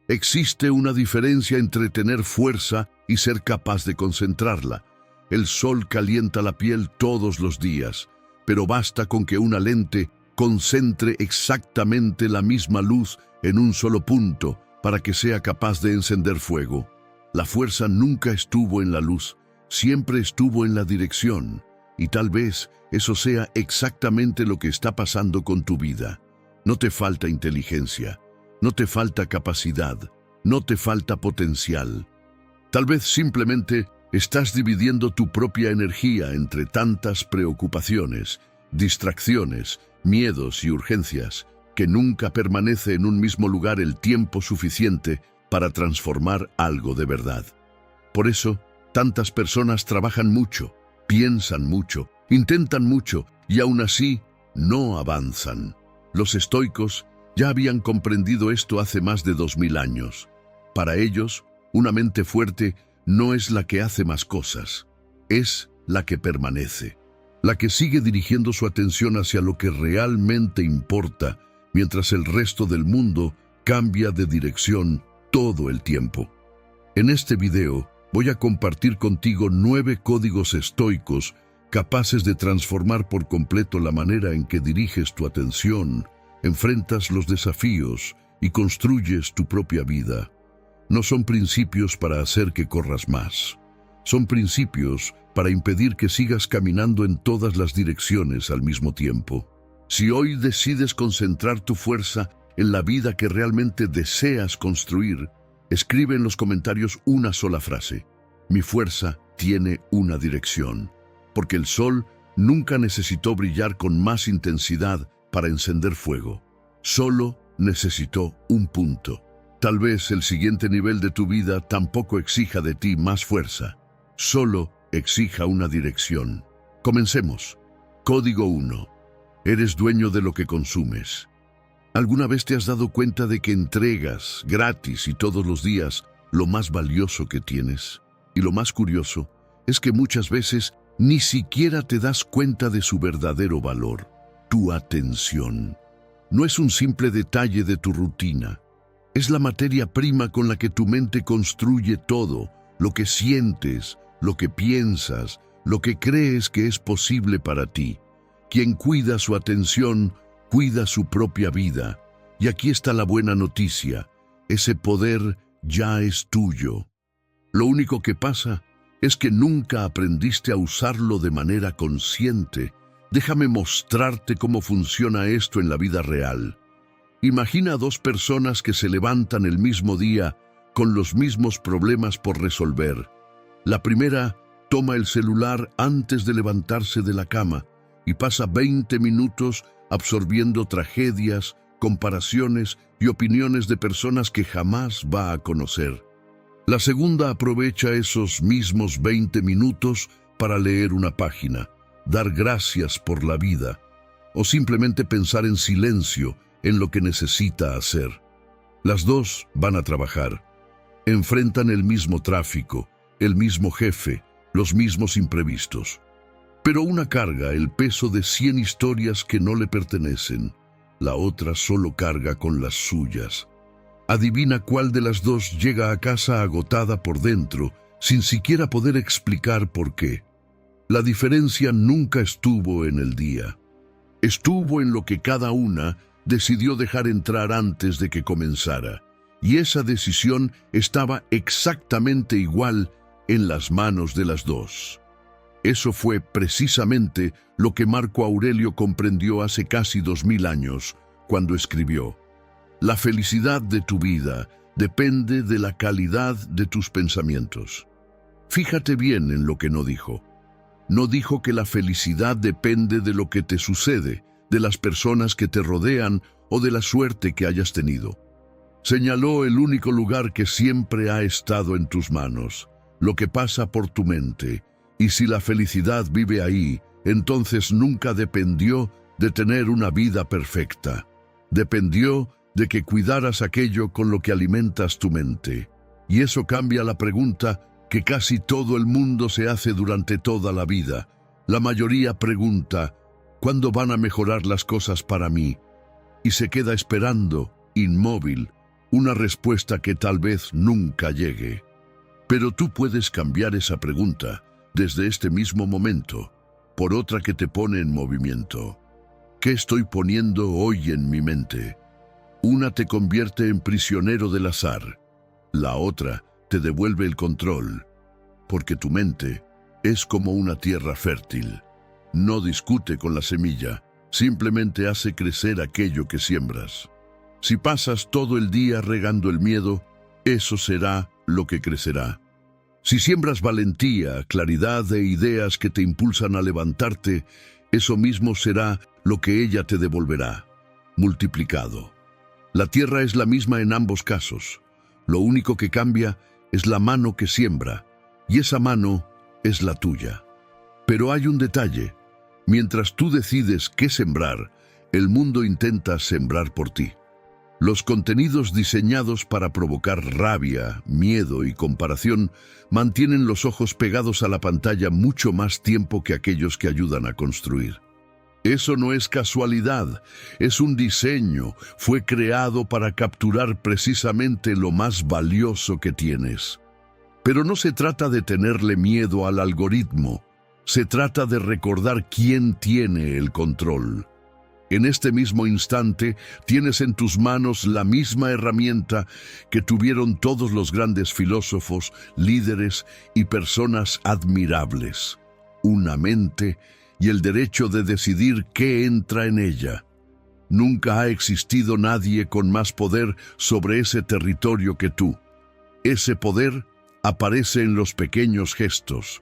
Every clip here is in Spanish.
Existe una diferencia entre tener fuerza y ser capaz de concentrarla. El sol calienta la piel todos los días, pero basta con que una lente concentre exactamente la misma luz en un solo punto para que sea capaz de encender fuego. La fuerza nunca estuvo en la luz, siempre estuvo en la dirección, y tal vez eso sea exactamente lo que está pasando con tu vida. No te falta inteligencia, no te falta capacidad, no te falta potencial. Tal vez simplemente estás dividiendo tu propia energía entre tantas preocupaciones, distracciones, miedos y urgencias, que nunca permanece en un mismo lugar el tiempo suficiente para transformar algo de verdad. Por eso, tantas personas trabajan mucho, piensan mucho, intentan mucho y aún así no avanzan. Los estoicos ya habían comprendido esto hace más de 2000 años. Para ellos, una mente fuerte no es la que hace más cosas, es la que permanece, la que sigue dirigiendo su atención hacia lo que realmente importa, mientras el resto del mundo cambia de dirección todo el tiempo. En este video voy a compartir contigo 9 códigos estoicos capaces de transformar por completo la manera en que diriges tu atención, enfrentas los desafíos y construyes tu propia vida. No son principios para hacer que corras más. Son principios para impedir que sigas caminando en todas las direcciones al mismo tiempo. Si hoy decides concentrar tu fuerza en la vida que realmente deseas construir, escribe en los comentarios una sola frase: mi fuerza tiene una dirección. Porque el sol nunca necesitó brillar con más intensidad para encender fuego. Solo necesitó un punto. Tal vez el siguiente nivel de tu vida tampoco exija de ti más fuerza. Solo exija una dirección. Comencemos. Código 1. Eres dueño de lo que consumes. ¿Alguna vez te has dado cuenta de que entregas gratis y todos los días lo más valioso que tienes? Y lo más curioso es que muchas veces ni siquiera te das cuenta de su verdadero valor. Tu atención. No es un simple detalle de tu rutina. Es la materia prima con la que tu mente construye todo, lo que sientes, lo que piensas, lo que crees que es posible para ti. Quien cuida su atención, cuida su propia vida. Y aquí está la buena noticia: ese poder ya es tuyo. Lo único que pasa es que nunca aprendiste a usarlo de manera consciente. Déjame mostrarte cómo funciona esto en la vida real. Imagina a 2 personas que se levantan el mismo día con los mismos problemas por resolver. La primera toma el celular antes de levantarse de la cama y pasa 20 minutos absorbiendo tragedias, comparaciones y opiniones de personas que jamás va a conocer. La segunda aprovecha esos mismos 20 minutos para leer una página, dar gracias por la vida o simplemente pensar en silencio en lo que necesita hacer. Las 2 van a trabajar. Enfrentan el mismo tráfico, el mismo jefe, los mismos imprevistos. Pero una carga el peso de 100 historias que no le pertenecen. La otra solo carga con las suyas. Adivina cuál de las 2 llega a casa agotada por dentro, sin siquiera poder explicar por qué. La diferencia nunca estuvo en el día. Estuvo en lo que cada una decidió dejar entrar antes de que comenzara. Y esa decisión estaba exactamente igual en las manos de las 2. Eso fue precisamente lo que Marco Aurelio comprendió hace casi 2000 años, cuando escribió: la felicidad de tu vida depende de la calidad de tus pensamientos. Fíjate bien en lo que no dijo. No dijo que la felicidad depende de lo que te sucede, de las personas que te rodean o de la suerte que hayas tenido. Señaló el único lugar que siempre ha estado en tus manos, lo que pasa por tu mente. Y si la felicidad vive ahí, entonces nunca dependió de tener una vida perfecta. Dependió de que cuidaras aquello con lo que alimentas tu mente. Y eso cambia la pregunta que casi todo el mundo se hace durante toda la vida. La mayoría pregunta: ¿cuándo van a mejorar las cosas para mí? Y se queda esperando, inmóvil, una respuesta que tal vez nunca llegue. Pero tú puedes cambiar esa pregunta desde este mismo momento por otra que te pone en movimiento. ¿Qué estoy poniendo hoy en mi mente? Una te convierte en prisionero del azar. La otra te devuelve el control, porque tu mente es como una tierra fértil. No discute con la semilla, simplemente hace crecer aquello que siembras. Si pasas todo el día regando el miedo, eso será lo que crecerá. Si siembras valentía, claridad e ideas que te impulsan a levantarte, eso mismo será lo que ella te devolverá, multiplicado. La tierra es la misma en ambos casos. Lo único que cambia es la mano que siembra, y esa mano es la tuya. Pero hay un detalle. Mientras tú decides qué sembrar, el mundo intenta sembrar por ti. Los contenidos diseñados para provocar rabia, miedo y comparación mantienen los ojos pegados a la pantalla mucho más tiempo que aquellos que ayudan a construir. Eso no es casualidad, es un diseño, fue creado para capturar precisamente lo más valioso que tienes. Pero no se trata de tenerle miedo al algoritmo, se trata de recordar quién tiene el control. En este mismo instante tienes en tus manos la misma herramienta que tuvieron todos los grandes filósofos, líderes y personas admirables: una mente y el derecho de decidir qué entra en ella. Nunca ha existido nadie con más poder sobre ese territorio que tú. Ese poder aparece en los pequeños gestos.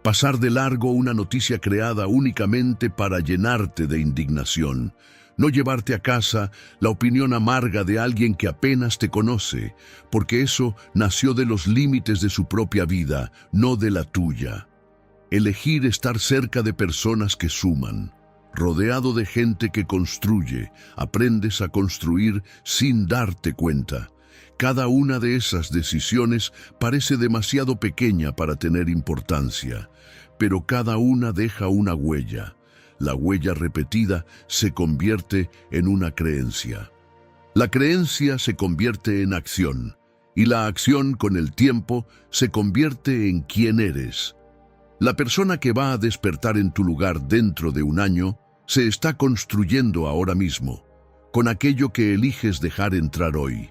Pasar de largo una noticia creada únicamente para llenarte de indignación. No llevarte a casa la opinión amarga de alguien que apenas te conoce, porque eso nació de los límites de su propia vida, no de la tuya. Elegir estar cerca de personas que suman. Rodeado de gente que construye, aprendes a construir sin darte cuenta. Cada una de esas decisiones parece demasiado pequeña para tener importancia, pero cada una deja una huella. La huella repetida se convierte en una creencia. La creencia se convierte en acción, y la acción con el tiempo se convierte en quién eres. La persona que va a despertar en tu lugar dentro de un año se está construyendo ahora mismo, con aquello que eliges dejar entrar hoy.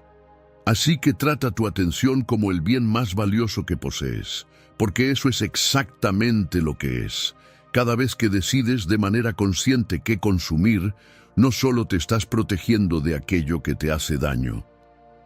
Así que trata tu atención como el bien más valioso que posees, porque eso es exactamente lo que es. Cada vez que decides de manera consciente qué consumir, no solo te estás protegiendo de aquello que te hace daño,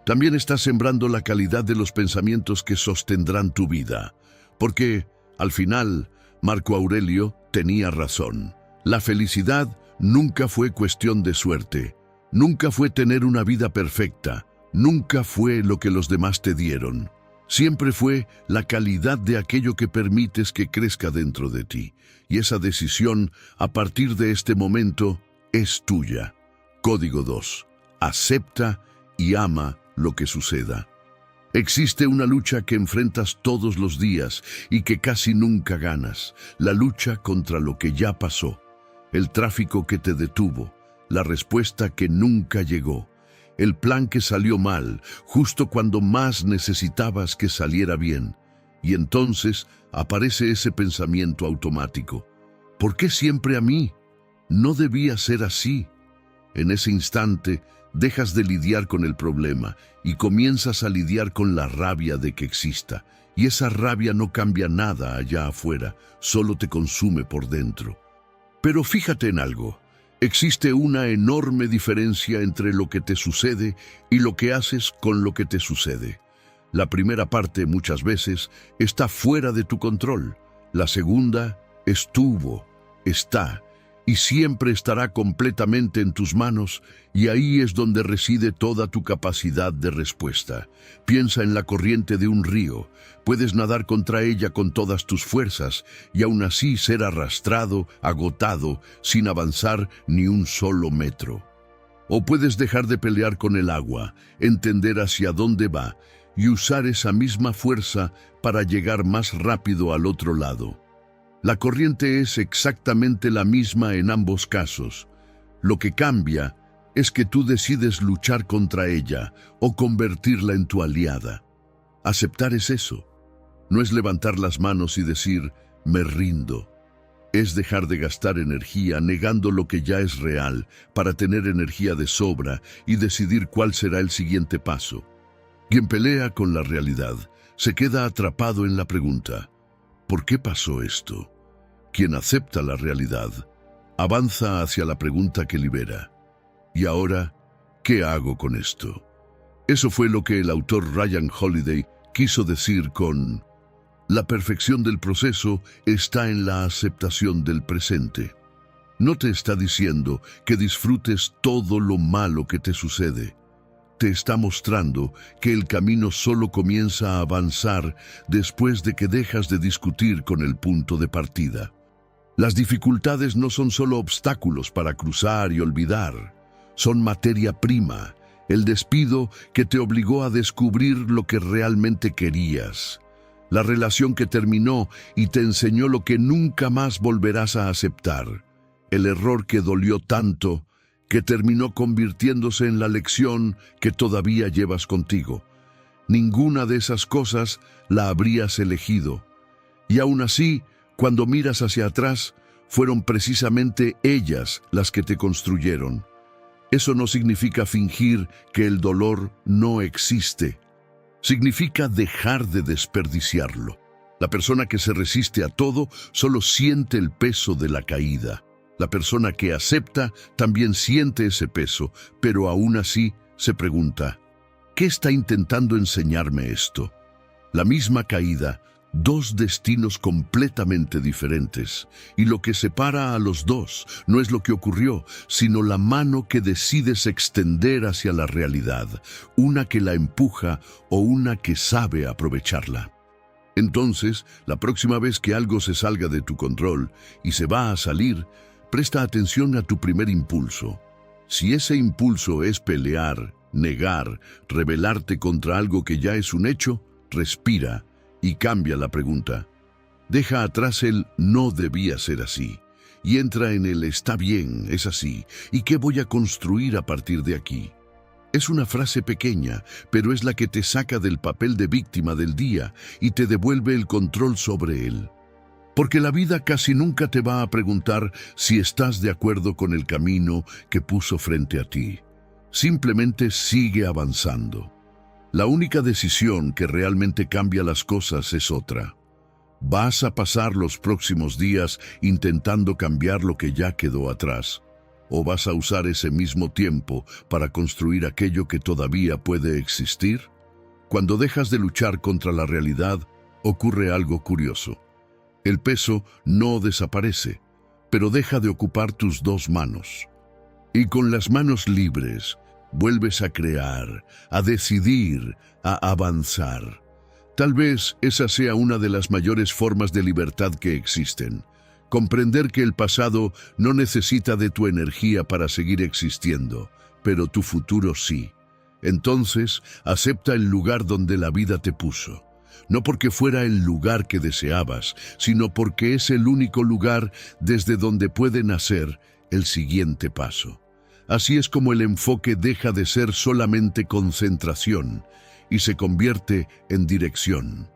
también estás sembrando la calidad de los pensamientos que sostendrán tu vida. Porque, al final, Marco Aurelio tenía razón. La felicidad nunca fue cuestión de suerte, nunca fue tener una vida perfecta, nunca fue lo que los demás te dieron. Siempre fue la calidad de aquello que permites que crezca dentro de ti. Y esa decisión, a partir de este momento, es tuya. Código 2. Acepta y ama lo que suceda. Existe una lucha que enfrentas todos los días y que casi nunca ganas. La lucha contra lo que ya pasó. El tráfico que te detuvo. La respuesta que nunca llegó. El plan que salió mal, justo cuando más necesitabas que saliera bien. Y entonces aparece ese pensamiento automático. ¿Por qué siempre a mí? No debía ser así. En ese instante, dejas de lidiar con el problema y comienzas a lidiar con la rabia de que exista. Y esa rabia no cambia nada allá afuera, solo te consume por dentro. Pero fíjate en algo. Existe una enorme diferencia entre lo que te sucede y lo que haces con lo que te sucede. La primera parte, muchas veces, está fuera de tu control. La segunda estuvo, está y siempre estará completamente en tus manos, y ahí es donde reside toda tu capacidad de respuesta. Piensa en la corriente de un río. Puedes nadar contra ella con todas tus fuerzas y aún así ser arrastrado, agotado, sin avanzar ni un solo metro. O puedes dejar de pelear con el agua, entender hacia dónde va y usar esa misma fuerza para llegar más rápido al otro lado. La corriente es exactamente la misma en ambos casos. Lo que cambia es que tú decides luchar contra ella o convertirla en tu aliada. Aceptar es eso. No es levantar las manos y decir, me rindo. Es dejar de gastar energía negando lo que ya es real para tener energía de sobra y decidir cuál será el siguiente paso. Quien pelea con la realidad se queda atrapado en la pregunta, ¿por qué pasó esto? Quien acepta la realidad avanza hacia la pregunta que libera. ¿Y ahora qué hago con esto? Eso fue lo que el autor Ryan Holiday quiso decir con la perfección del proceso está en la aceptación del presente. No te está diciendo que disfrutes todo lo malo que te sucede. Te está mostrando que el camino solo comienza a avanzar después de que dejas de discutir con el punto de partida. Las dificultades no son solo obstáculos para cruzar y olvidar. Son materia prima, el despido que te obligó a descubrir lo que realmente querías. La relación que terminó y te enseñó lo que nunca más volverás a aceptar. El error que dolió tanto que terminó convirtiéndose en la lección que todavía llevas contigo. Ninguna de esas cosas la habrías elegido. Y aún así, cuando miras hacia atrás, fueron precisamente ellas las que te construyeron. Eso no significa fingir que el dolor no existe. Significa dejar de desperdiciarlo. La persona que se resiste a todo solo siente el peso de la caída. La persona que acepta también siente ese peso, pero aún así se pregunta, ¿qué está intentando enseñarme esto? La misma caída, dos destinos completamente diferentes, y lo que separa a los dos no es lo que ocurrió, sino la mano que decides extender hacia la realidad, una que la empuja o una que sabe aprovecharla. Entonces, la próxima vez que algo se salga de tu control y se va a salir, presta atención a tu primer impulso. Si ese impulso es pelear, negar, rebelarte contra algo que ya es un hecho, respira y cambia la pregunta. Deja atrás el no debía ser así y entra en el está bien, es así, ¿y qué voy a construir a partir de aquí? Es una frase pequeña, pero es la que te saca del papel de víctima del día y te devuelve el control sobre él. Porque la vida casi nunca te va a preguntar si estás de acuerdo con el camino que puso frente a ti. Simplemente sigue avanzando. La única decisión que realmente cambia las cosas es otra. ¿Vas a pasar los próximos días intentando cambiar lo que ya quedó atrás? ¿O vas a usar ese mismo tiempo para construir aquello que todavía puede existir? Cuando dejas de luchar contra la realidad, ocurre algo curioso. El peso no desaparece, pero deja de ocupar tus dos manos. Y con las manos libres, vuelves a crear, a decidir, a avanzar. Tal vez esa sea una de las mayores formas de libertad que existen. Comprender que el pasado no necesita de tu energía para seguir existiendo, pero tu futuro sí. Entonces, acepta el lugar donde la vida te puso. No porque fuera el lugar que deseabas, sino porque es el único lugar desde donde puede nacer el siguiente paso. Así es como el enfoque deja de ser solamente concentración y se convierte en dirección.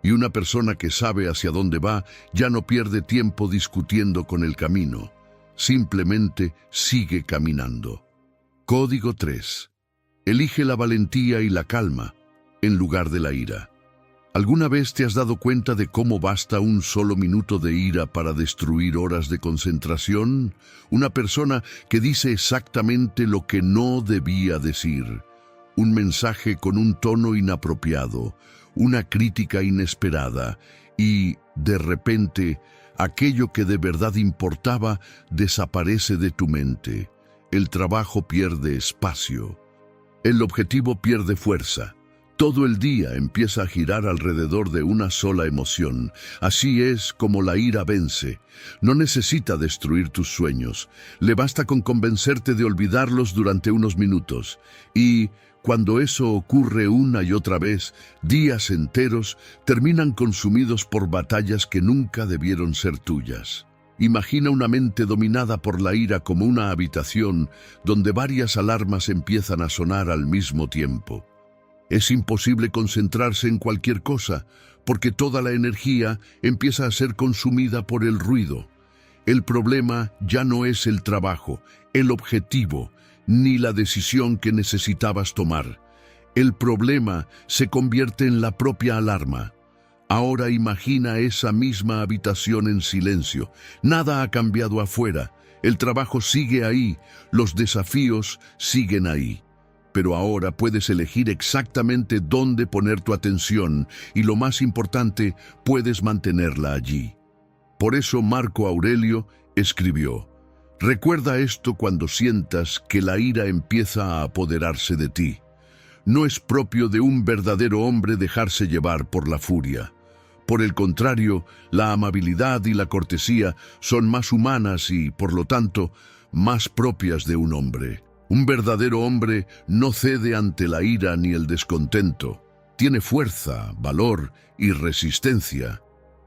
Y una persona que sabe hacia dónde va ya no pierde tiempo discutiendo con el camino, simplemente sigue caminando. Código 3. Elige la valentía y la calma en lugar de la ira. ¿Alguna vez te has dado cuenta de cómo basta un solo minuto de ira para destruir horas de concentración? Una persona que dice exactamente lo que no debía decir. Un mensaje con un tono inapropiado, una crítica inesperada y, de repente, aquello que de verdad importaba desaparece de tu mente. El trabajo pierde espacio. El objetivo pierde fuerza. Todo el día empieza a girar alrededor de una sola emoción. Así es como la ira vence. No necesita destruir tus sueños. Le basta con convencerte de olvidarlos durante unos minutos. Y cuando eso ocurre una y otra vez, días enteros terminan consumidos por batallas que nunca debieron ser tuyas. Imagina una mente dominada por la ira como una habitación donde varias alarmas empiezan a sonar al mismo tiempo. Es imposible concentrarse en cualquier cosa, porque toda la energía empieza a ser consumida por el ruido. El problema ya no es el trabajo, el objetivo, ni la decisión que necesitabas tomar. El problema se convierte en la propia alarma. Ahora imagina esa misma habitación en silencio. Nada ha cambiado afuera. El trabajo sigue ahí, los desafíos siguen ahí. Pero ahora puedes elegir exactamente dónde poner tu atención y, lo más importante, puedes mantenerla allí. Por eso Marco Aurelio escribió: recuerda esto cuando sientas que la ira empieza a apoderarse de ti. No es propio de un verdadero hombre dejarse llevar por la furia. Por el contrario, la amabilidad y la cortesía son más humanas y, por lo tanto, más propias de un hombre. Un verdadero hombre no cede ante la ira ni el descontento. Tiene fuerza, valor y resistencia.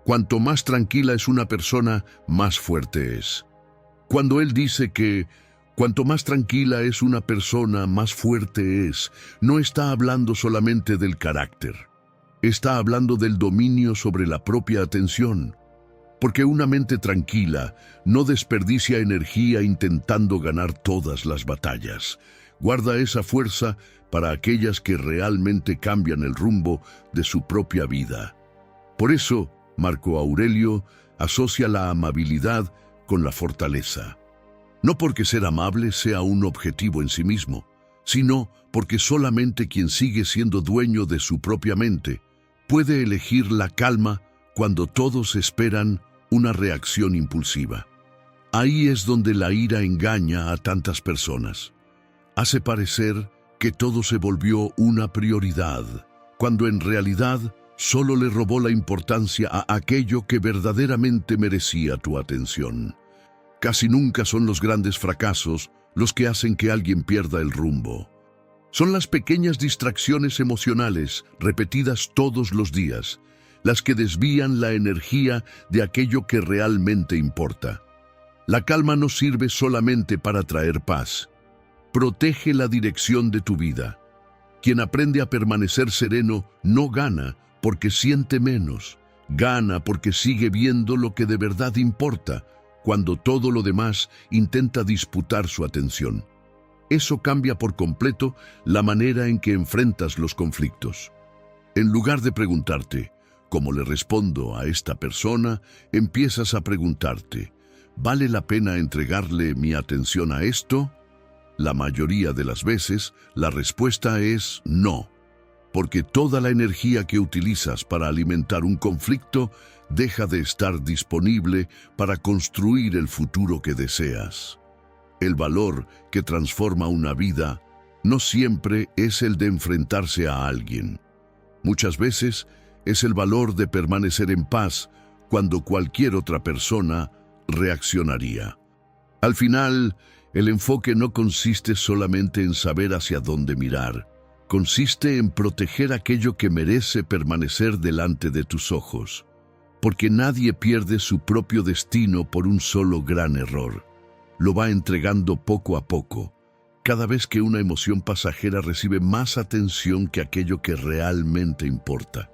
Cuanto más tranquila es una persona, más fuerte es. Cuando él dice que cuanto más tranquila es una persona, más fuerte es, no está hablando solamente del carácter. Está hablando del dominio sobre la propia atención. Porque una mente tranquila no desperdicia energía intentando ganar todas las batallas. Guarda esa fuerza para aquellas que realmente cambian el rumbo de su propia vida. Por eso, Marco Aurelio asocia la amabilidad con la fortaleza. No porque ser amable sea un objetivo en sí mismo, sino porque solamente quien sigue siendo dueño de su propia mente puede elegir la calma cuando todos esperan una reacción impulsiva. Ahí es donde la ira engaña a tantas personas. Hace parecer que todo se volvió una prioridad, cuando en realidad solo le robó la importancia a aquello que verdaderamente merecía tu atención. Casi nunca son los grandes fracasos los que hacen que alguien pierda el rumbo. Son las pequeñas distracciones emocionales repetidas todos los días, las que desvían la energía de aquello que realmente importa. La calma no sirve solamente para traer paz. Protege la dirección de tu vida. Quien aprende a permanecer sereno no gana porque siente menos. Gana porque sigue viendo lo que de verdad importa, cuando todo lo demás intenta disputar su atención. Eso cambia por completo la manera en que enfrentas los conflictos. En lugar de preguntarte, ¿cómo le respondo a esta persona?, empiezas a preguntarte, ¿vale la pena entregarle mi atención a esto? La mayoría de las veces, la respuesta es no, porque toda la energía que utilizas para alimentar un conflicto deja de estar disponible para construir el futuro que deseas. El valor que transforma una vida no siempre es el de enfrentarse a alguien. Muchas veces es el valor de permanecer en paz cuando cualquier otra persona reaccionaría. Al final, el enfoque no consiste solamente en saber hacia dónde mirar. Consiste en proteger aquello que merece permanecer delante de tus ojos. Porque nadie pierde su propio destino por un solo gran error. Lo va entregando poco a poco, cada vez que una emoción pasajera recibe más atención que aquello que realmente importa.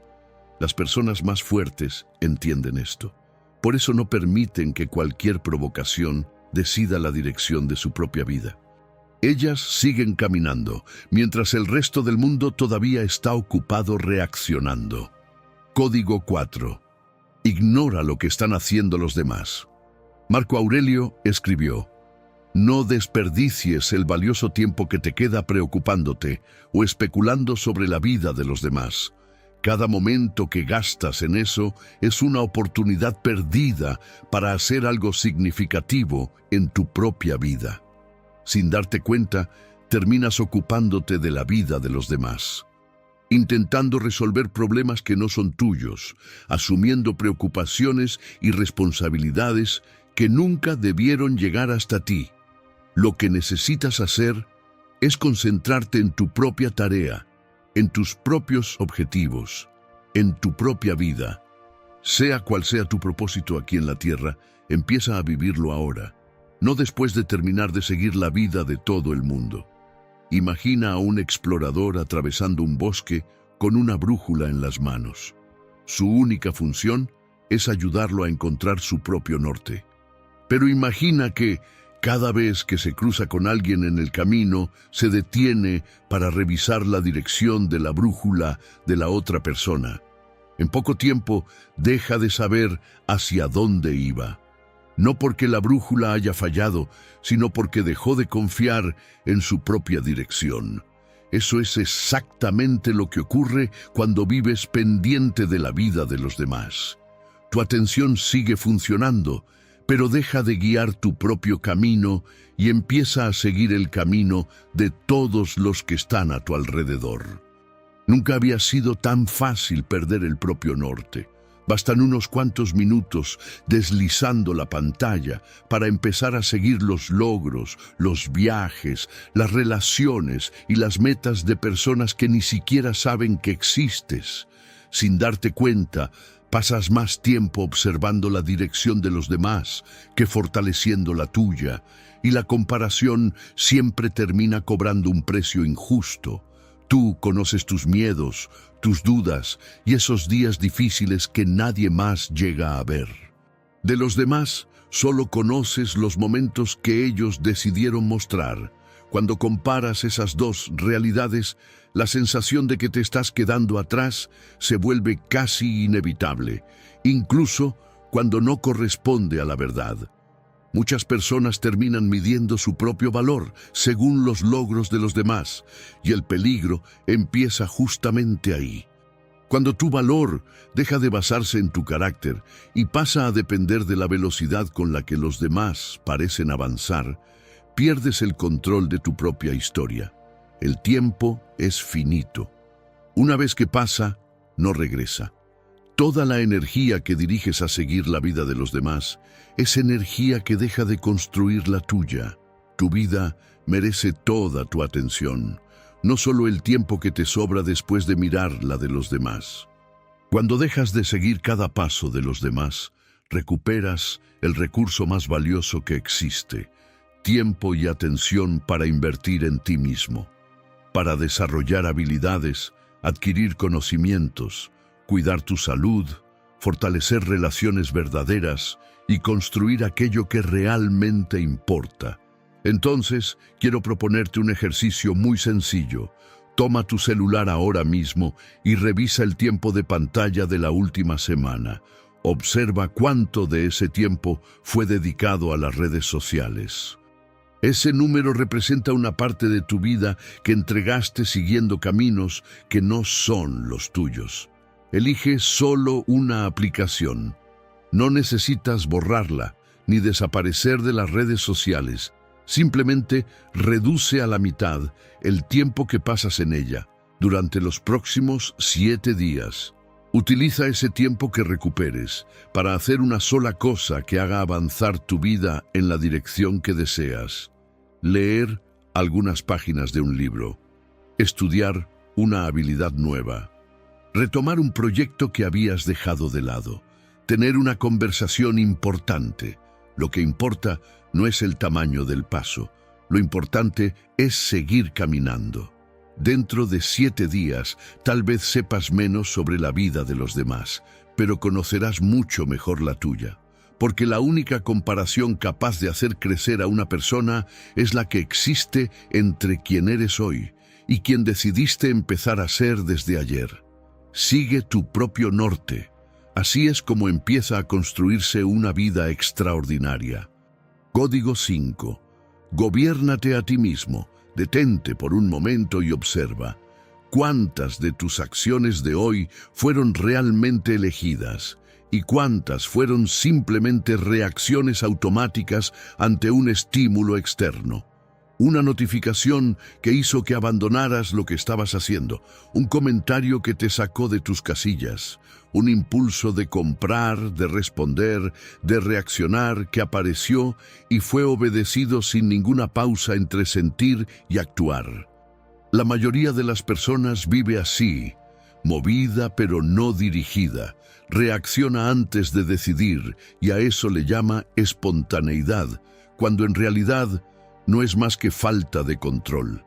Las personas más fuertes entienden esto. Por eso no permiten que cualquier provocación decida la dirección de su propia vida. Ellas siguen caminando, mientras el resto del mundo todavía está ocupado reaccionando. Código 4. Ignora lo que están haciendo los demás. Marco Aurelio escribió: no desperdicies el valioso tiempo que te queda preocupándote o especulando sobre la vida de los demás. Cada momento que gastas en eso es una oportunidad perdida para hacer algo significativo en tu propia vida. Sin darte cuenta, terminas ocupándote de la vida de los demás, intentando resolver problemas que no son tuyos, asumiendo preocupaciones y responsabilidades que nunca debieron llegar hasta ti. Lo que necesitas hacer es concentrarte en tu propia tarea, en tus propios objetivos, en tu propia vida. Sea cual sea tu propósito aquí en la tierra, empieza a vivirlo ahora, no después de terminar de seguir la vida de todo el mundo. Imagina a un explorador atravesando un bosque con una brújula en las manos. Su única función es ayudarlo a encontrar su propio norte. Pero imagina que cada vez que se cruza con alguien en el camino, se detiene para revisar la dirección de la brújula de la otra persona. En poco tiempo deja de saber hacia dónde iba. No porque la brújula haya fallado, sino porque dejó de confiar en su propia dirección. Eso es exactamente lo que ocurre cuando vives pendiente de la vida de los demás. Tu atención sigue funcionando, pero deja de guiar tu propio camino y empieza a seguir el camino de todos los que están a tu alrededor. Nunca había sido tan fácil perder el propio norte. Bastan unos cuantos minutos deslizando la pantalla para empezar a seguir los logros, los viajes, las relaciones y las metas de personas que ni siquiera saben que existes. Sin darte cuenta, pasas más tiempo observando la dirección de los demás que fortaleciendo la tuya, y la comparación siempre termina cobrando un precio injusto. Tú conoces tus miedos, tus dudas y esos días difíciles que nadie más llega a ver. De los demás, solo conoces los momentos que ellos decidieron mostrar. Cuando comparas esas dos realidades, la sensación de que te estás quedando atrás se vuelve casi inevitable, incluso cuando no corresponde a la verdad. Muchas personas terminan midiendo su propio valor según los logros de los demás, y el peligro empieza justamente ahí. Cuando tu valor deja de basarse en tu carácter y pasa a depender de la velocidad con la que los demás parecen avanzar, pierdes el control de tu propia historia. El tiempo es finito. Una vez que pasa, no regresa. Toda la energía que diriges a seguir la vida de los demás es energía que deja de construir la tuya. Tu vida merece toda tu atención, no solo el tiempo que te sobra después de mirar la de los demás. Cuando dejas de seguir cada paso de los demás, recuperas el recurso más valioso que existe: tiempo y atención para invertir en ti mismo, para desarrollar habilidades, adquirir conocimientos, cuidar tu salud, fortalecer relaciones verdaderas y construir aquello que realmente importa. Entonces, quiero proponerte un ejercicio muy sencillo. Toma tu celular ahora mismo y revisa el tiempo de pantalla de la última semana. Observa cuánto de ese tiempo fue dedicado a las redes sociales. Ese número representa una parte de tu vida que entregaste siguiendo caminos que no son los tuyos. Elige solo una aplicación. No necesitas borrarla ni desaparecer de las redes sociales. Simplemente reduce a la mitad el tiempo que pasas en ella durante los próximos 7 días. Utiliza ese tiempo que recuperes para hacer una sola cosa que haga avanzar tu vida en la dirección que deseas. Leer algunas páginas de un libro. Estudiar una habilidad nueva. Retomar un proyecto que habías dejado de lado. Tener una conversación importante. Lo que importa no es el tamaño del paso. Lo importante es seguir caminando. Dentro de 7 días, tal vez sepas menos sobre la vida de los demás, pero conocerás mucho mejor la tuya. Porque la única comparación capaz de hacer crecer a una persona es la que existe entre quien eres hoy y quien decidiste empezar a ser desde ayer. Sigue tu propio norte. Así es como empieza a construirse una vida extraordinaria. Código 5. Gobiérnate a ti mismo. Detente por un momento y observa. ¿Cuántas de tus acciones de hoy fueron realmente elegidas? ¿Y cuántas fueron simplemente reacciones automáticas ante un estímulo externo? Una notificación que hizo que abandonaras lo que estabas haciendo, un comentario que te sacó de tus casillas, un impulso de comprar, de responder, de reaccionar que apareció y fue obedecido sin ninguna pausa entre sentir y actuar. La mayoría de las personas vive así, movida pero no dirigida, reacciona antes de decidir y a eso le llama espontaneidad, cuando en realidad no es más que falta de control.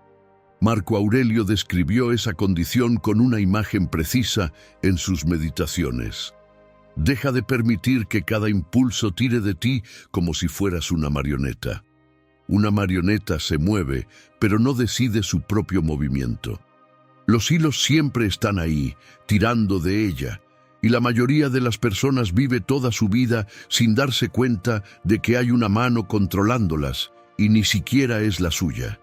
Marco Aurelio describió esa condición con una imagen precisa en sus meditaciones. Deja de permitir que cada impulso tire de ti como si fueras una marioneta. Una marioneta se mueve, pero no decide su propio movimiento. Los hilos siempre están ahí, tirando de ella, y la mayoría de las personas vive toda su vida sin darse cuenta de que hay una mano controlándolas, y ni siquiera es la suya.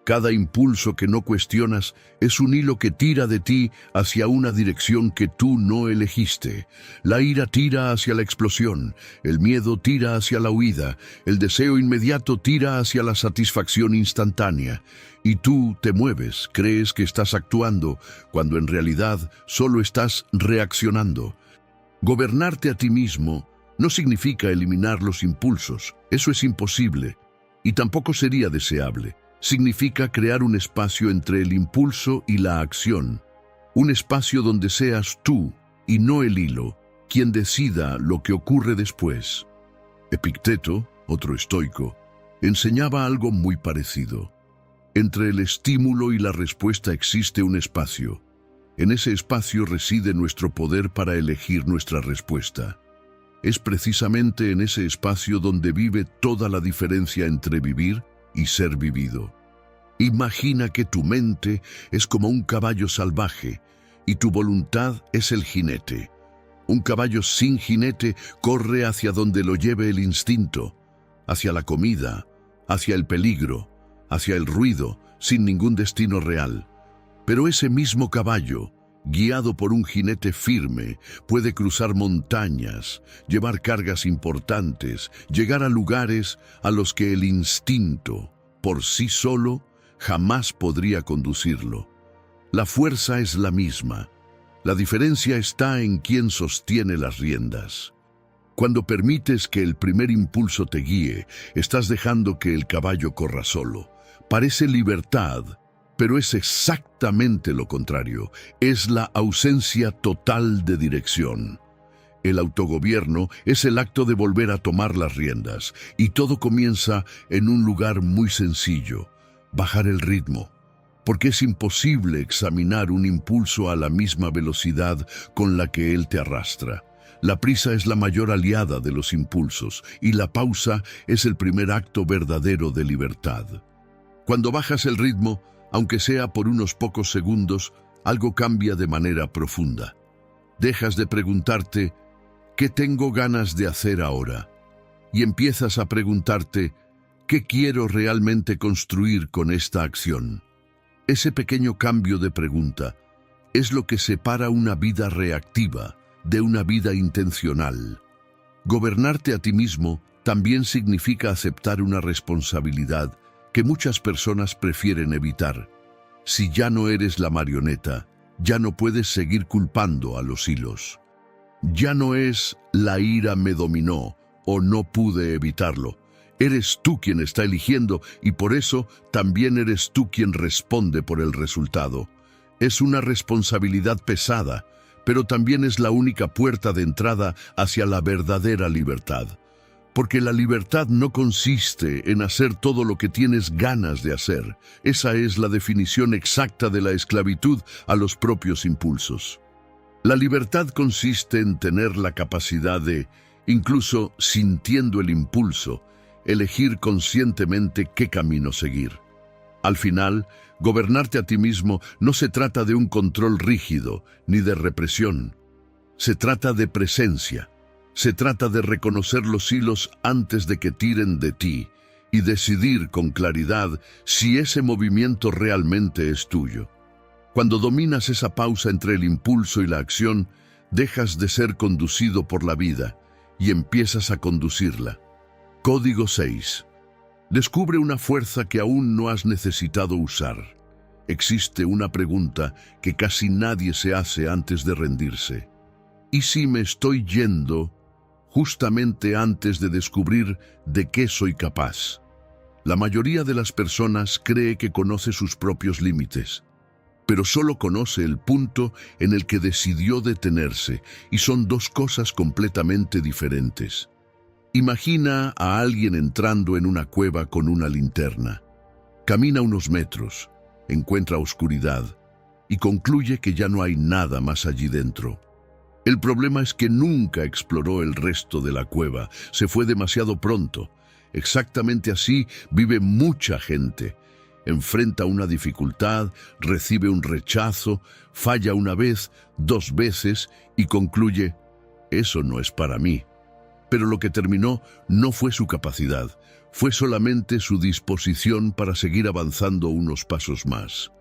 Cada impulso que no cuestionas es un hilo que tira de ti hacia una dirección que tú no elegiste. La ira tira hacia la explosión, el miedo tira hacia la huida, el deseo inmediato tira hacia la satisfacción instantánea. Y tú te mueves, crees que estás actuando, cuando en realidad solo estás reaccionando. Gobernarte a ti mismo no significa eliminar los impulsos, eso es imposible, y tampoco sería deseable. Significa crear un espacio entre el impulso y la acción, un espacio donde seas tú, y no el hilo, quien decida lo que ocurre después. Epicteto, otro estoico, enseñaba algo muy parecido. Entre el estímulo y la respuesta existe un espacio. En ese espacio reside nuestro poder para elegir nuestra respuesta. Es precisamente en ese espacio donde vive toda la diferencia entre vivir y ser vivido. Imagina que tu mente es como un caballo salvaje y tu voluntad es el jinete. Un caballo sin jinete corre hacia donde lo lleve el instinto, hacia la comida, hacia el peligro, hacia el ruido, sin ningún destino real. Pero ese mismo caballo, guiado por un jinete firme, puede cruzar montañas, llevar cargas importantes, llegar a lugares a los que el instinto, por sí solo, jamás podría conducirlo. La fuerza es la misma. La diferencia está en quién sostiene las riendas. Cuando permites que el primer impulso te guíe, estás dejando que el caballo corra solo. Parece libertad, pero es exactamente lo contrario. Es la ausencia total de dirección. El autogobierno es el acto de volver a tomar las riendas, y todo comienza en un lugar muy sencillo: bajar el ritmo, porque es imposible examinar un impulso a la misma velocidad con la que él te arrastra. La prisa es la mayor aliada de los impulsos, y la pausa es el primer acto verdadero de libertad. Cuando bajas el ritmo, aunque sea por unos pocos segundos, algo cambia de manera profunda. Dejas de preguntarte, ¿qué tengo ganas de hacer ahora? Y empiezas a preguntarte, ¿qué quiero realmente construir con esta acción? Ese pequeño cambio de pregunta es lo que separa una vida reactiva de una vida intencional. Gobernarte a ti mismo también significa aceptar una responsabilidad que muchas personas prefieren evitar. Si ya no eres la marioneta, ya no puedes seguir culpando a los hilos. Ya no es la ira me dominó o no pude evitarlo. Eres tú quien está eligiendo y por eso también eres tú quien responde por el resultado. Es una responsabilidad pesada, pero también es la única puerta de entrada hacia la verdadera libertad. Porque la libertad no consiste en hacer todo lo que tienes ganas de hacer. Esa es la definición exacta de la esclavitud a los propios impulsos. La libertad consiste en tener la capacidad de, incluso sintiendo el impulso, elegir conscientemente qué camino seguir. Al final, gobernarte a ti mismo no se trata de un control rígido ni de represión. Se trata de presencia. Se trata de reconocer los hilos antes de que tiren de ti y decidir con claridad si ese movimiento realmente es tuyo. Cuando dominas esa pausa entre el impulso y la acción, dejas de ser conducido por la vida y empiezas a conducirla. Código 6. Descubre una fuerza que aún no has necesitado usar. Existe una pregunta que casi nadie se hace antes de rendirse. ¿Y si me estoy yendo justamente antes de descubrir de qué soy capaz? La mayoría de las personas cree que conoce sus propios límites. pero solo conoce el punto en el que decidió detenerse, y son dos cosas completamente diferentes. Imagina a alguien entrando en una cueva con una linterna. Camina unos metros, encuentra oscuridad y concluye que ya no hay nada más allí dentro. El problema es que nunca exploró el resto de la cueva, se fue demasiado pronto. Exactamente así vive mucha gente. Enfrenta una dificultad, recibe un rechazo, falla una vez, 2 veces y concluye, eso no es para mí. Pero lo que terminó no fue su capacidad, fue solamente su disposición para seguir avanzando unos pasos más.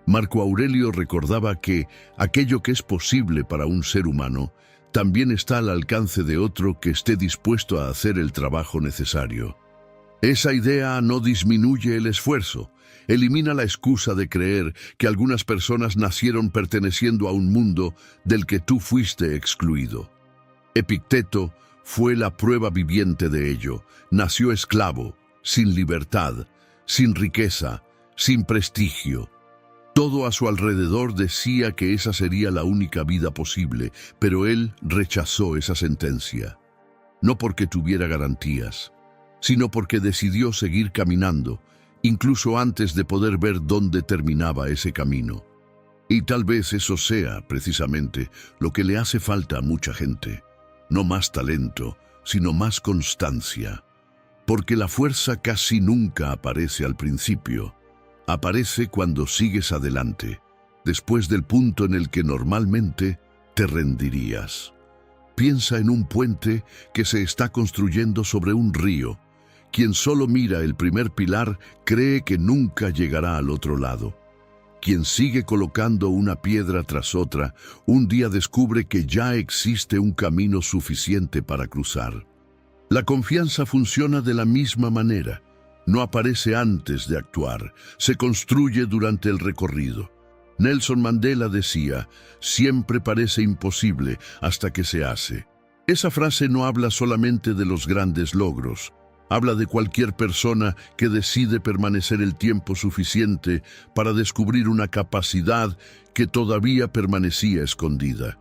Marco Aurelio recordaba que aquello que es posible para un ser humano también está al alcance de otro que esté dispuesto a hacer el trabajo necesario. Esa idea no disminuye el esfuerzo, elimina la excusa de creer que algunas personas nacieron perteneciendo a un mundo del que tú fuiste excluido. Epicteto fue la prueba viviente de ello. Nació esclavo, sin libertad, sin riqueza, sin prestigio. Todo a su alrededor decía que esa sería la única vida posible, pero él rechazó esa sentencia. No porque tuviera garantías, sino porque decidió seguir caminando, incluso antes de poder ver dónde terminaba ese camino. Y tal vez eso sea, precisamente, lo que le hace falta a mucha gente. No más talento, sino más constancia. Porque la fuerza casi nunca aparece al principio. Aparece cuando sigues adelante, después del punto en el que normalmente te rendirías. Piensa en un puente que se está construyendo sobre un río. Quien solo mira el primer pilar cree que nunca llegará al otro lado. Quien sigue colocando una piedra tras otra, un día descubre que ya existe un camino suficiente para cruzar. La confianza funciona de la misma manera. No aparece antes de actuar, se construye durante el recorrido. Nelson Mandela decía, siempre parece imposible hasta que se hace. Esa frase no habla solamente de los grandes logros, habla de cualquier persona que decide permanecer el tiempo suficiente para descubrir una capacidad que todavía permanecía escondida.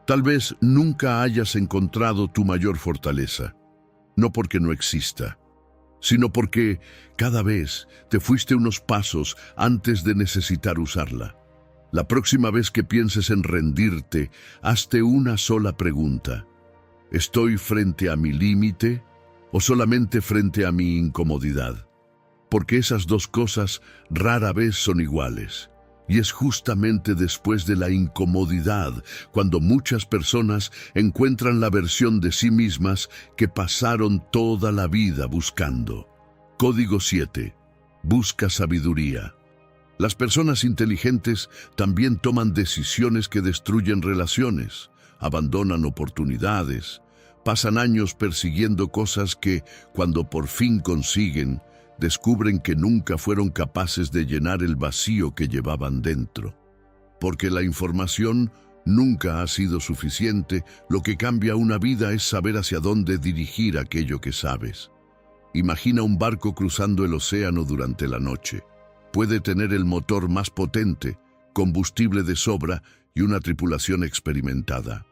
Tal vez nunca hayas encontrado tu mayor fortaleza, no porque no exista, sino porque cada vez te fuiste unos pasos antes de necesitar usarla. La próxima vez que pienses en rendirte, hazte una sola pregunta. ¿Estoy frente a mi límite o solamente frente a mi incomodidad? Porque esas dos cosas rara vez son iguales. Y es justamente después de la incomodidad cuando muchas personas encuentran la versión de sí mismas que pasaron toda la vida buscando. Código 7. Busca sabiduría. Las personas inteligentes también toman decisiones que destruyen relaciones, abandonan oportunidades, pasan años persiguiendo cosas que, cuando por fin consiguen, descubren que nunca fueron capaces de llenar el vacío que llevaban dentro. Porque la información nunca ha sido suficiente, lo que cambia una vida es saber hacia dónde dirigir aquello que sabes. Imagina un barco cruzando el océano durante la noche. Puede tener el motor más potente, combustible de sobra y una tripulación experimentada.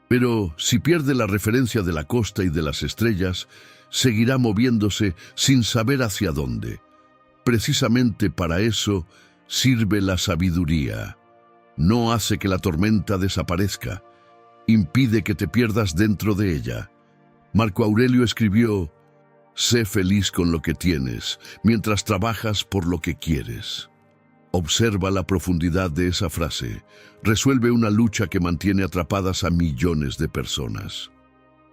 Pero si pierde la referencia de la costa y de las estrellas, seguirá moviéndose sin saber hacia dónde. Precisamente para eso sirve la sabiduría. No hace que la tormenta desaparezca, impide que te pierdas dentro de ella. Marco Aurelio escribió, sé feliz con lo que tienes, mientras trabajas por lo que quieres. Observa la profundidad de esa frase. Resuelve una lucha que mantiene atrapadas a millones de personas.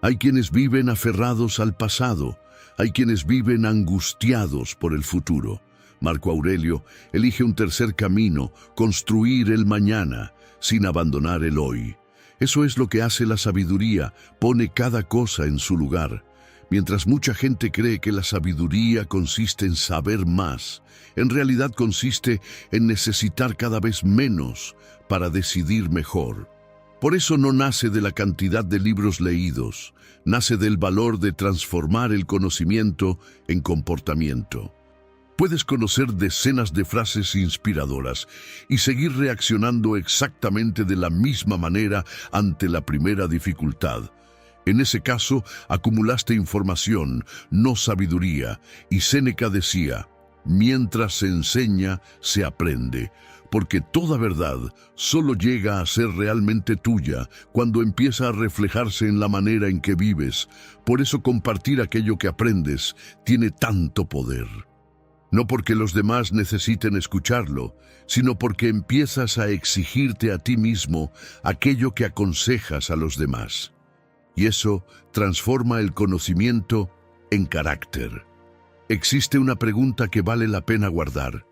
Hay quienes viven aferrados al pasado, hay quienes viven angustiados por el futuro. Marco Aurelio elige un tercer camino, construir el mañana, sin abandonar el hoy. Eso es lo que hace la sabiduría, pone cada cosa en su lugar. Mientras mucha gente cree que la sabiduría consiste en saber más, en realidad consiste en necesitar cada vez menos para decidir mejor. Por eso no nace de la cantidad de libros leídos, nace del valor de transformar el conocimiento en comportamiento. Puedes conocer decenas de frases inspiradoras y seguir reaccionando exactamente de la misma manera ante la primera dificultad. En ese caso, acumulaste información, no sabiduría, y Séneca decía: mientras se enseña, se aprende, porque toda verdad solo llega a ser realmente tuya cuando empieza a reflejarse en la manera en que vives. Por eso compartir aquello que aprendes tiene tanto poder. No porque los demás necesiten escucharlo, sino porque empiezas a exigirte a ti mismo aquello que aconsejas a los demás. Y eso transforma el conocimiento en carácter. Existe una pregunta que vale la pena guardar.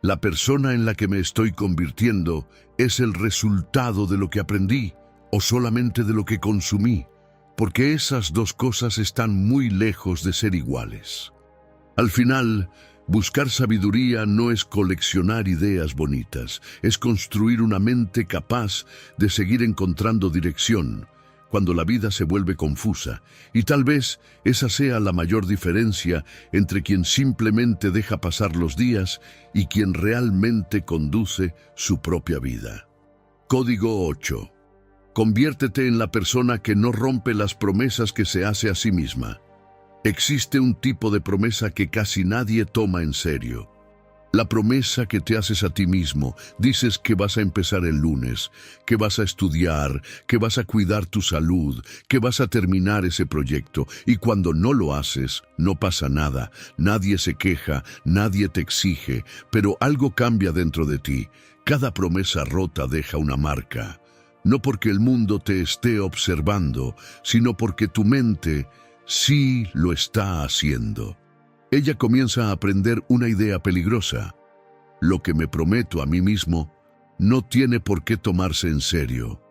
¿La persona en la que me estoy convirtiendo es el resultado de lo que aprendí o solamente de lo que consumí? Porque esas dos cosas están muy lejos de ser iguales. Al final, buscar sabiduría no es coleccionar ideas bonitas, es construir una mente capaz de seguir encontrando dirección cuando la vida se vuelve confusa, y tal vez esa sea la mayor diferencia entre quien simplemente deja pasar los días y quien realmente conduce su propia vida. Código 8. Conviértete en la persona que no rompe las promesas que se hace a sí misma. Existe un tipo de promesa que casi nadie toma en serio. La promesa que te haces a ti mismo. Dices que vas a empezar el lunes, que vas a estudiar, que vas a cuidar tu salud, que vas a terminar ese proyecto. Y cuando no lo haces, no pasa nada. Nadie se queja, nadie te exige, pero algo cambia dentro de ti. Cada promesa rota deja una marca. No porque el mundo te esté observando, sino porque tu mente sí lo está haciendo. Ella comienza a aprender una idea peligrosa. Lo que me prometo a mí mismo no tiene por qué tomarse en serio.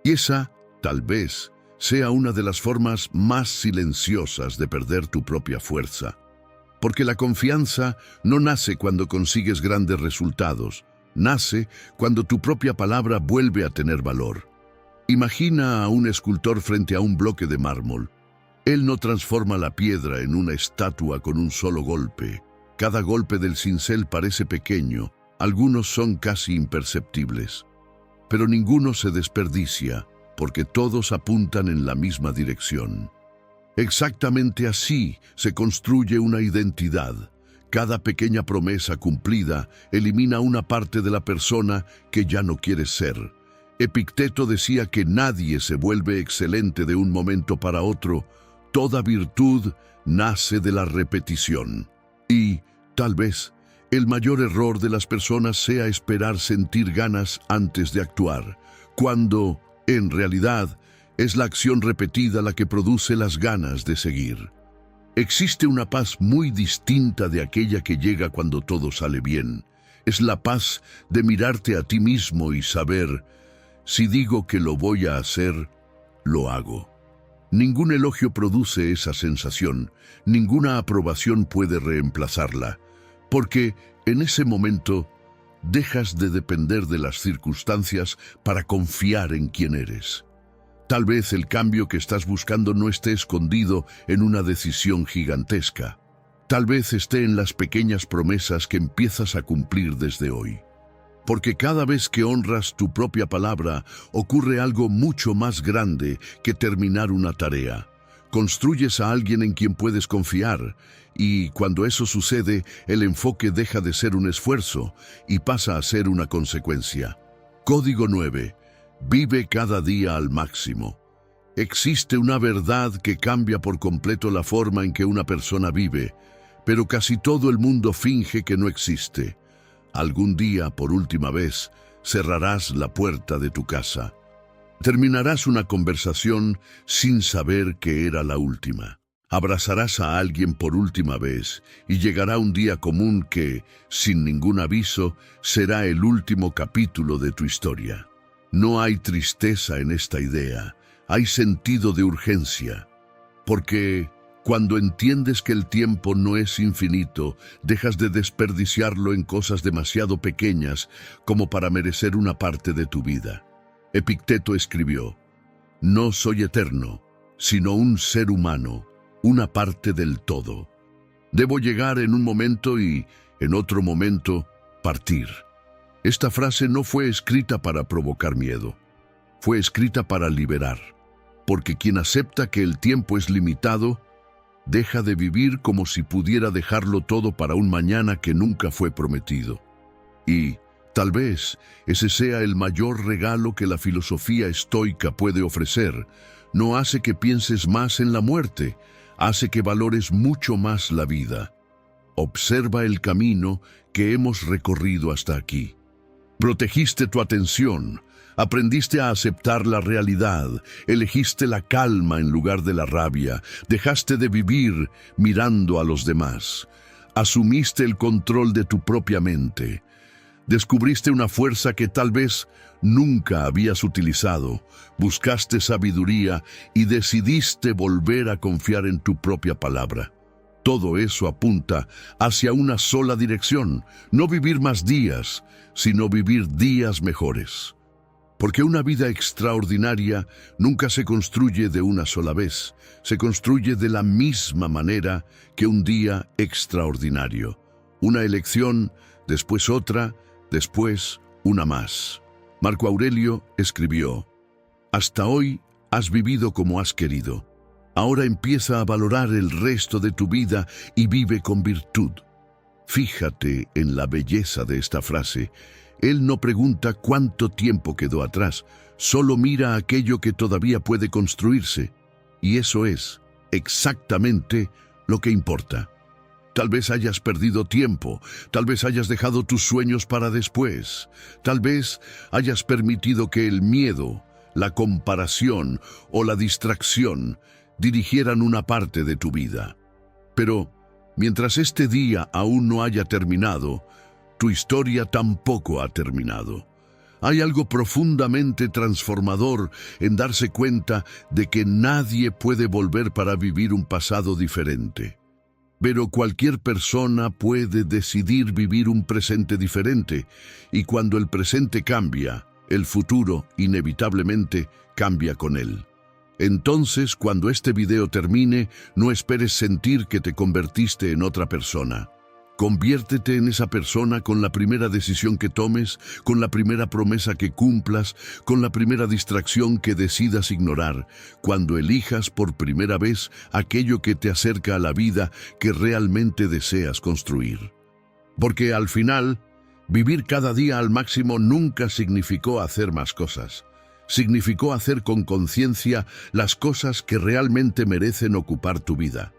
Y esa, tal vez, sea una de las formas más silenciosas de perder tu propia fuerza. Porque la confianza no nace cuando consigues grandes resultados, nace cuando tu propia palabra vuelve a tener valor. Imagina a un escultor frente a un bloque de mármol. Él no transforma la piedra en una estatua con un solo golpe. Cada golpe del cincel parece pequeño, algunos son casi imperceptibles. Pero ninguno se desperdicia, porque todos apuntan en la misma dirección. Exactamente así se construye una identidad. Cada pequeña promesa cumplida elimina una parte de la persona que ya no quiere ser. Epicteto decía que nadie se vuelve excelente de un momento para otro. Toda virtud nace de la repetición. Y, tal vez, el mayor error de las personas sea esperar sentir ganas antes de actuar, cuando, en realidad, es la acción repetida la que produce las ganas de seguir. Existe una paz muy distinta de aquella que llega cuando todo sale bien. Es la paz de mirarte a ti mismo y saber, si digo que lo voy a hacer, lo hago. Ningún elogio produce esa sensación, ninguna aprobación puede reemplazarla, porque en ese momento dejas de depender de las circunstancias para confiar en quién eres. Tal vez el cambio que estás buscando no esté escondido en una decisión gigantesca. Tal vez esté en las pequeñas promesas que empiezas a cumplir desde hoy. Porque cada vez que honras tu propia palabra, ocurre algo mucho más grande que terminar una tarea. Construyes a alguien en quien puedes confiar, y cuando eso sucede, el enfoque deja de ser un esfuerzo y pasa a ser una consecuencia. Código 9. Vive cada día al máximo. Existe una verdad que cambia por completo la forma en que una persona vive, pero casi todo el mundo finge que no existe. Algún día, por última vez, cerrarás la puerta de tu casa. Terminarás una conversación sin saber que era la última. Abrazarás a alguien por última vez y llegará un día común que, sin ningún aviso, será el último capítulo de tu historia. No hay tristeza en esta idea, hay sentido de urgencia, porque cuando entiendes que el tiempo no es infinito, dejas de desperdiciarlo en cosas demasiado pequeñas como para merecer una parte de tu vida. Epicteto escribió: «No soy eterno, sino un ser humano, una parte del todo». Debo llegar en un momento y, en otro momento, partir. Esta frase no fue escrita para provocar miedo. Fue escrita para liberar. Porque quien acepta que el tiempo es limitado, deja de vivir como si pudiera dejarlo todo para un mañana que nunca fue prometido. Y, tal vez, ese sea el mayor regalo que la filosofía estoica puede ofrecer. No hace que pienses más en la muerte, hace que valores mucho más la vida. Observa el camino que hemos recorrido hasta aquí. Protegiste tu atención, aprendiste a aceptar la realidad, elegiste la calma en lugar de la rabia, dejaste de vivir mirando a los demás, asumiste el control de tu propia mente, descubriste una fuerza que tal vez nunca habías utilizado, buscaste sabiduría y decidiste volver a confiar en tu propia palabra. Todo eso apunta hacia una sola dirección, no vivir más días, sino vivir días mejores. Porque una vida extraordinaria nunca se construye de una sola vez, se construye de la misma manera que un día extraordinario. Una elección, después otra, después una más. Marco Aurelio escribió: «Hasta hoy has vivido como has querido. Ahora empieza a valorar el resto de tu vida y vive con virtud». Fíjate en la belleza de esta frase. Él no pregunta cuánto tiempo quedó atrás, solo mira aquello que todavía puede construirse. Y eso es exactamente lo que importa. Tal vez hayas perdido tiempo, tal vez hayas dejado tus sueños para después, tal vez hayas permitido que el miedo, la comparación o la distracción dirigieran una parte de tu vida. Pero, mientras este día aún no haya terminado, tu historia tampoco ha terminado. Hay algo profundamente transformador en darse cuenta de que nadie puede volver para vivir un pasado diferente. Pero cualquier persona puede decidir vivir un presente diferente, y cuando el presente cambia, el futuro inevitablemente cambia con él. Entonces, cuando este video termine, no esperes sentir que te convertiste en otra persona. Conviértete en esa persona con la primera decisión que tomes, con la primera promesa que cumplas, con la primera distracción que decidas ignorar, cuando elijas por primera vez aquello que te acerca a la vida que realmente deseas construir. Porque al final, vivir cada día al máximo nunca significó hacer más cosas. Significó hacer con conciencia las cosas que realmente merecen ocupar tu vida.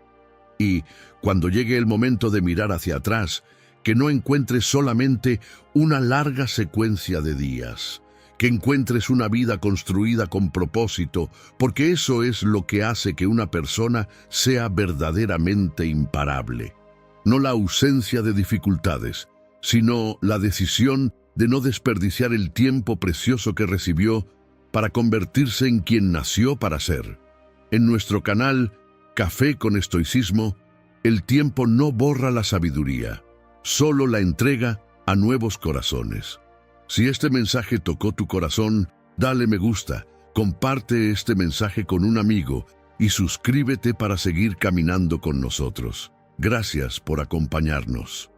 Y, cuando llegue el momento de mirar hacia atrás, que no encuentres solamente una larga secuencia de días, que encuentres una vida construida con propósito, porque eso es lo que hace que una persona sea verdaderamente imparable. No la ausencia de dificultades, sino la decisión de no desperdiciar el tiempo precioso que recibió para convertirse en quien nació para ser. En nuestro canal Café con Estoicismo, el tiempo no borra la sabiduría, solo la entrega a nuevos corazones. Si este mensaje tocó tu corazón, dale me gusta, comparte este mensaje con un amigo y suscríbete para seguir caminando con nosotros. Gracias por acompañarnos.